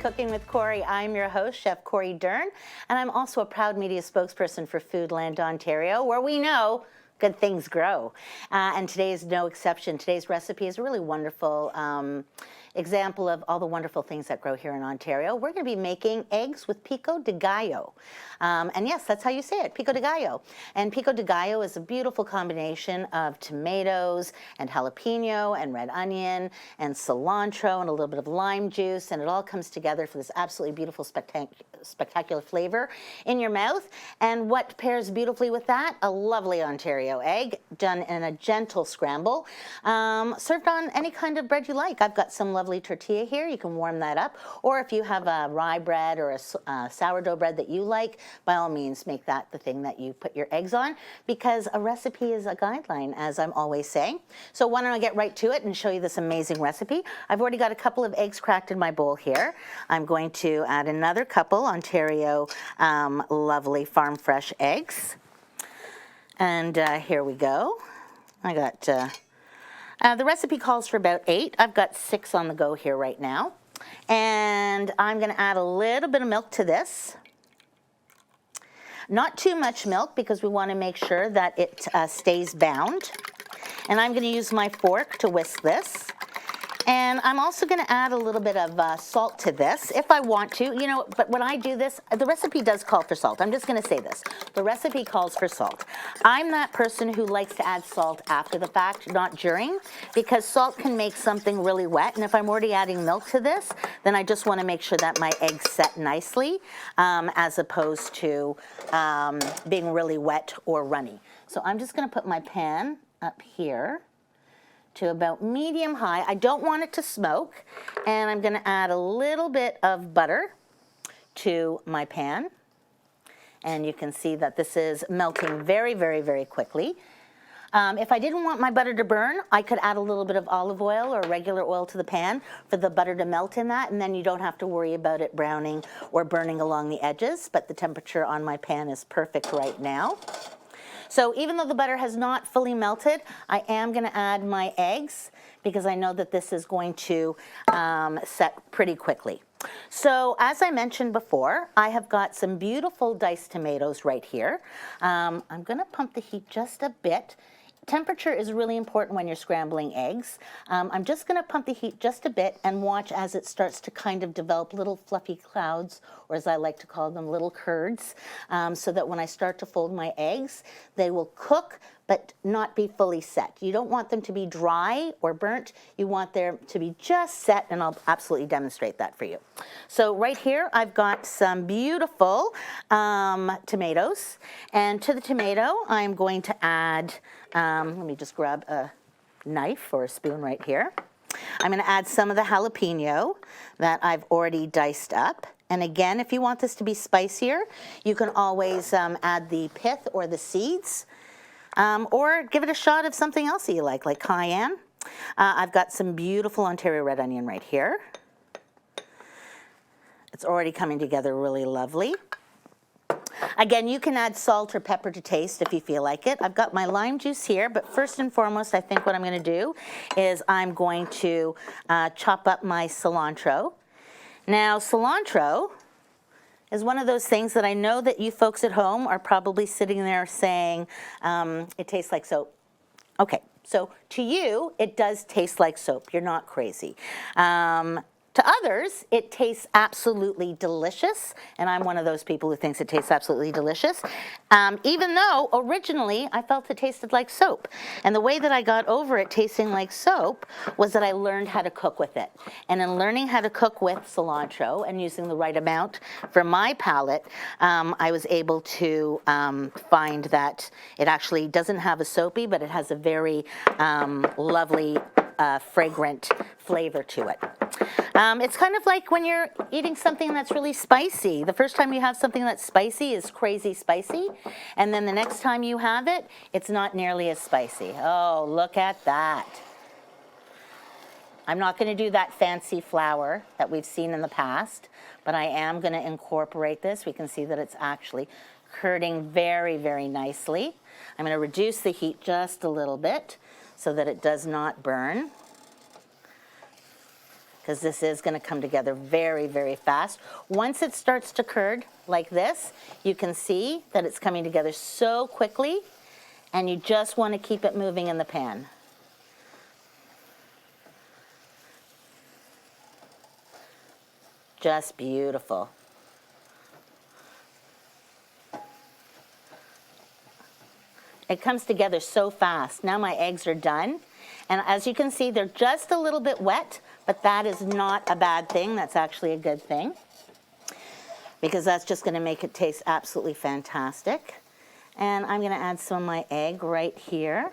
Cooking with Cori. I'm your host, Chef Cori Dern, and I'm also a proud media spokesperson for Foodland Ontario, where we know good things grow. And today is no exception. Today's recipe is a really wonderful example of all the wonderful things that grow here in Ontario. We're going to be making eggs with Pico de Gallo. And yes, that's how you say it, Pico de Gallo. And Pico de Gallo is a beautiful combination of tomatoes and jalapeno and red onion and cilantro and a little bit of lime juice, and it all comes together for this absolutely beautiful, spectacular flavor in your mouth. And what pairs beautifully with that? A lovely Ontario egg done in a gentle scramble, served on any kind of bread you like. I've got some lovely tortilla here. You can warm that up, or if you have a rye bread or a sourdough bread that you like, by all means make that the thing that you put your eggs on, because a recipe is a guideline, as I'm always saying. So why don't I get right to it and show you this amazing recipe. I've already got a couple of eggs cracked in my bowl here. I'm going to add another couple Ontario lovely farm fresh eggs, and here we go. I got the recipe calls for about 8. I've got 6 on the go here right now, and I'm going to add a little bit of milk to this. Not too much milk, because we want to make sure that it stays bound. And I'm going to use my fork to whisk this. And I'm also going to add a little bit of salt to this if I want to, you know, but when I do this, the recipe does call for salt. I'm just going to say this. The recipe calls for salt. I'm that person who likes to add salt after the fact, not during, because salt can make something really wet. And if I'm already adding milk to this, then I just want to make sure that my eggs set nicely, as opposed to being really wet or runny. So I'm just going to put my pan up here to about medium high. I don't want it to smoke, and I'm going to add a little bit of butter to my pan, and you can see that this is melting very, very, very quickly. If I didn't want my butter to burn, I could add a little bit of olive oil or regular oil to the pan for the butter to melt in that, and then you don't have to worry about it browning or burning along the edges. But the temperature on my pan is perfect right now. So even though the butter has not fully melted, I am going to add my eggs, because I know that this is going to set pretty quickly. So as I mentioned before, I have got some beautiful diced tomatoes right here. I'm going to pump the heat just a bit. Temperature is really important when you're scrambling eggs. I'm just going to pump the heat just a bit and watch as it starts to kind of develop little fluffy clouds, or as I like to call them, little curds, so that when I start to fold my eggs, they will cook but not be fully set. You don't want them to be dry or burnt. You want them to be just set, and I'll absolutely demonstrate that for you. So right here, I've got some beautiful tomatoes, and to the tomato, I'm going to add, let me just grab a knife or a spoon right here. I'm going to add some of the jalapeno that I've already diced up. And again, if you want this to be spicier, you can always add the pith or the seeds. Or give it a shot of something else that you like cayenne. I've got some beautiful Ontario red onion right here. It's already coming together really lovely. Again, you can add salt or pepper to taste if you feel like it. I've got my lime juice here, but first and foremost, I think what I'm going to do is I'm going to chop up my cilantro. Now, cilantro is one of those things that I know that you folks at home are probably sitting there saying, it tastes like soap. Okay, so to you, it does taste like soap. You're not crazy. To others, it tastes absolutely delicious, and I'm one of those people who thinks it tastes absolutely delicious, even though originally I felt it tasted like soap. And the way that I got over it tasting like soap was that I learned how to cook with it. And in learning how to cook with cilantro and using the right amount for my palate, I was able to find that it actually doesn't have a soapy, but it has a very lovely fragrant flavor to it. It's kind of like when you're eating something that's really spicy. The first time you have something that's spicy is crazy spicy, and then the next time you have it, it's not nearly as spicy. Oh, look at that. I'm not going to do that fancy flour that we've seen in the past, but I am going to incorporate this. We can see that it's actually curding very, very nicely. I'm going to reduce the heat just a little bit so that it does not burn. because this is going to come together very, very fast. Once it starts to curd like this, you can see that it's coming together so quickly, and you just want to keep it moving in the pan. Just beautiful. It comes together so fast. Now my eggs are done. And as you can see, they're just a little bit wet, but that is not a bad thing. That's actually a good thing, because that's just going to make it taste absolutely fantastic. And I'm going to add some of my egg right here.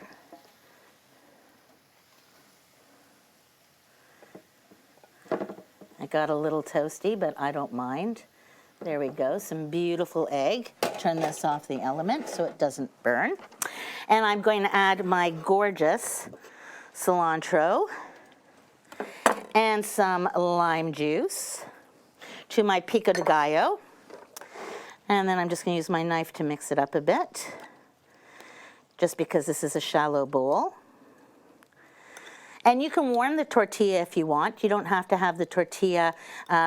I got a little toasty, but I don't mind. There we go, some beautiful egg. Turn this off the element so it doesn't burn. And I'm going to add my gorgeous cilantro and some lime juice to my Pico de Gallo. And then I'm just going to use my knife to mix it up a bit, just because this is a shallow bowl. And you can warm the tortilla if you want. You don't have to have the tortilla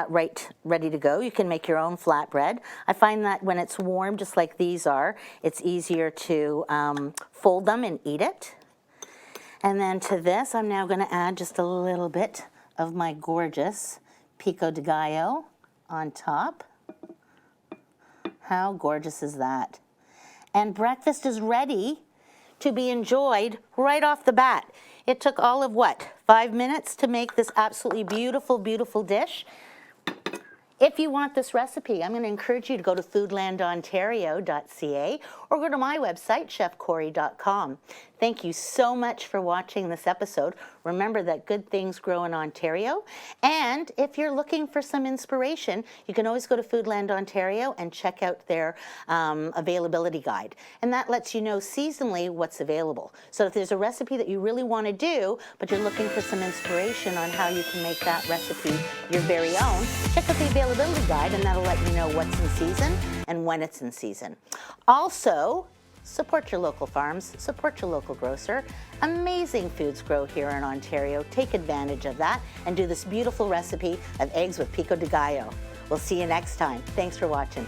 ready to go. You can make your own flatbread. I find that when it's warm, just like these are, it's easier to fold them and eat it. And then to this, I'm now going to add just a little bit of my gorgeous Pico de Gallo on top. How gorgeous is that? And breakfast is ready to be enjoyed right off the bat. It took all of what, 5 minutes to make this absolutely beautiful, beautiful dish. If you want this recipe, I'm going to encourage you to go to foodlandontario.ca or go to my website, chefcori.com. Thank you so much for watching this episode. Remember that good things grow in Ontario. And if you're looking for some inspiration, you can always go to Foodland Ontario and check out their availability guide. And that lets you know seasonally what's available. So if there's a recipe that you really want to do, but you're looking for some inspiration on how you can make that recipe your very own, check out the availability guide, and that'll let you know what's in season and when it's in season. Also, support your local farms, support your local grocer. Amazing foods grow here in Ontario. Take advantage of that and do this beautiful recipe of eggs with Pico de Gallo. We'll see you next time. Thanks for watching.